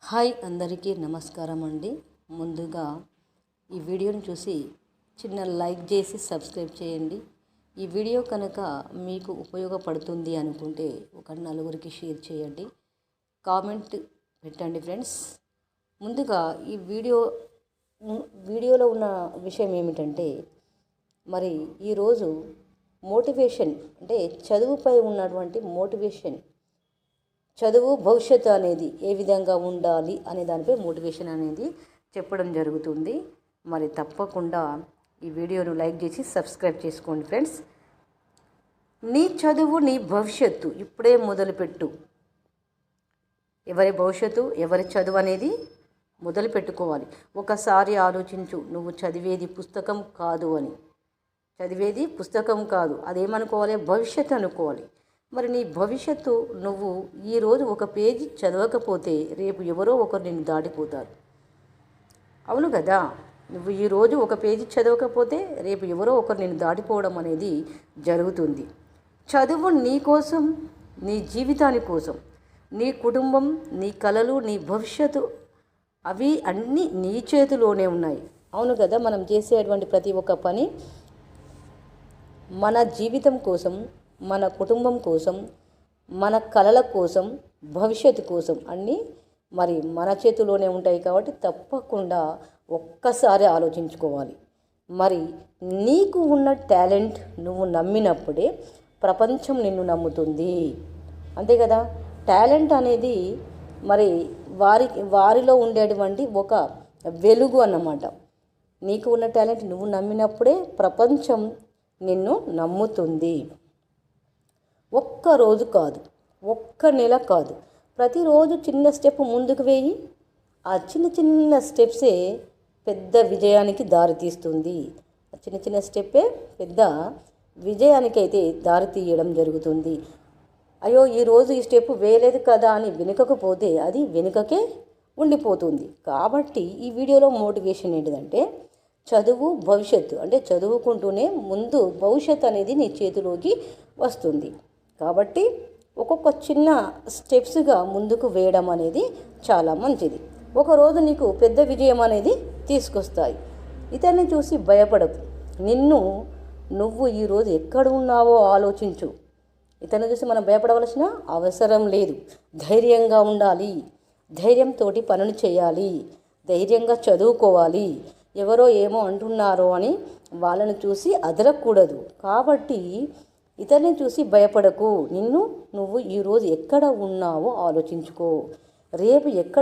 Hi అందరికీ నమస్కారం అండి. ముందుగా ఈ వీడియోని చూసి చిన్న లైక్ చేసి సబ్స్క్రైబ్ చేయండి. ఈ వీడియో కనుక మీకు ఉపయోగపడుతుంది అనుకుంటే ఒక నలుగురికి షేర్ చేయండి, కామెంట్ పెట్టండి ఫ్రెండ్స్. ముందుగా ఈ వీడియోలో ఉన్న విషయం ఏమిటంటే, మరి ఈరోజు మోటివేషన్ అంటే చదువుపై ఉన్నటువంటి మోటివేషన్, చదువు భవిష్యత్తు అనేది ఏ విధంగా ఉండాలి అనే దానిపై మోటివేషన్ అనేది చెప్పడం జరుగుతుంది. మరి తప్పకుండా ఈ వీడియోను లైక్ చేసి సబ్స్క్రైబ్ చేసుకోండి ఫ్రెండ్స్. నీ చదువు నీ భవిష్యత్తు ఇప్పుడే మొదలుపెట్టు. ఎవరి భవిష్యత్తు ఎవరి చదువు అనేది మొదలు పెట్టుకోవాలి. ఒకసారి ఆలోచించు, నువ్వు చదివేది పుస్తకం కాదు అని. చదివేది పుస్తకం కాదు, అదేమనుకోవాలి, భవిష్యత్తు అనుకోవాలి. మరి నీ భవిష్యత్తు నువ్వు ఈరోజు ఒక పేజీ చదవకపోతే రేపు ఎవరో ఒకరు నిన్ను దాటిపోతారు. అవును కదా, నువ్వు ఈరోజు ఒక పేజీ చదవకపోతే రేపు ఎవరో ఒకరు నిన్ను దాటిపోవడం అనేది జరుగుతుంది. చదువు నీ కోసం, నీ జీవితాని కోసం, నీ కుటుంబం, నీ కలలు, నీ భవిష్యత్తు అవి అన్నీ నీ చేతిలోనే ఉన్నాయి. అవును కదా, మనం చేసేటువంటి ప్రతి ఒక్క పని మన జీవితం కోసం, మన కుటుంబం కోసం, మన కలల కోసం, భవిష్యత్తు కోసం అన్నీ మరి మన చేతిలోనే ఉంటాయి. కాబట్టి తప్పకుండా ఒక్కసారి ఆలోచించుకోవాలి. మరి నీకు ఉన్న టాలెంట్ నువ్వు నమ్మినప్పుడే ప్రపంచం నిన్ను నమ్ముతుంది. అంతే కదా, టాలెంట్ అనేది మరి వారిలో ఉండేటువంటి ఒక వెలుగు అన్నమాట. నీకు ఉన్న టాలెంట్ నువ్వు నమ్మినప్పుడే ప్రపంచం నిన్ను నమ్ముతుంది. ఒక్క రోజు కాదు, ఒక్క నెల కాదు, ప్రతిరోజు చిన్న స్టెప్ ముందుకు వేయి. ఆ చిన్న చిన్న స్టెప్సే పెద్ద విజయానికి దారితీస్తుంది. చిన్న చిన్న స్టెప్పే పెద్ద విజయానికైతే దారి తీయడం జరుగుతుంది. అయ్యో ఈరోజు ఈ స్టెప్ వేయలేదు కదా అని వెనుకకపోతే అది వెనుకకే ఉండిపోతుంది. కాబట్టి ఈ వీడియోలో మోటివేషన్ ఏంటిదంటే, చదువు భవిష్యత్తు అంటే చదువుకుంటూనే ముందు భవిష్యత్తు అనేది నీ చేతిలోకి వస్తుంది. కాబట్టి ఒక్కొక్క చిన్న స్టెప్స్గా ముందుకు వేయడం అనేది చాలా మంచిది. ఒకరోజు నీకు పెద్ద విజయం అనేది తీసుకొస్తాయి. ఇతన్ని చూసి భయపడకు. నువ్వు ఈరోజు ఎక్కడ ఉన్నావో ఆలోచించు. ఇతన్ని చూసి మనం భయపడవలసిన అవసరం లేదు. ధైర్యంగా ఉండాలి, ధైర్యంతో పనులు చేయాలి, ధైర్యంగా చదువుకోవాలి. ఎవరో ఏమో అంటున్నారో అని వాళ్ళని చూసి అదరకూడదు. కాబట్టి ఇతరుని చూసి భయపడకు. నువ్వు ఈరోజు ఎక్కడ ఉన్నావో ఆలోచించుకో. రేపు ఎక్కడ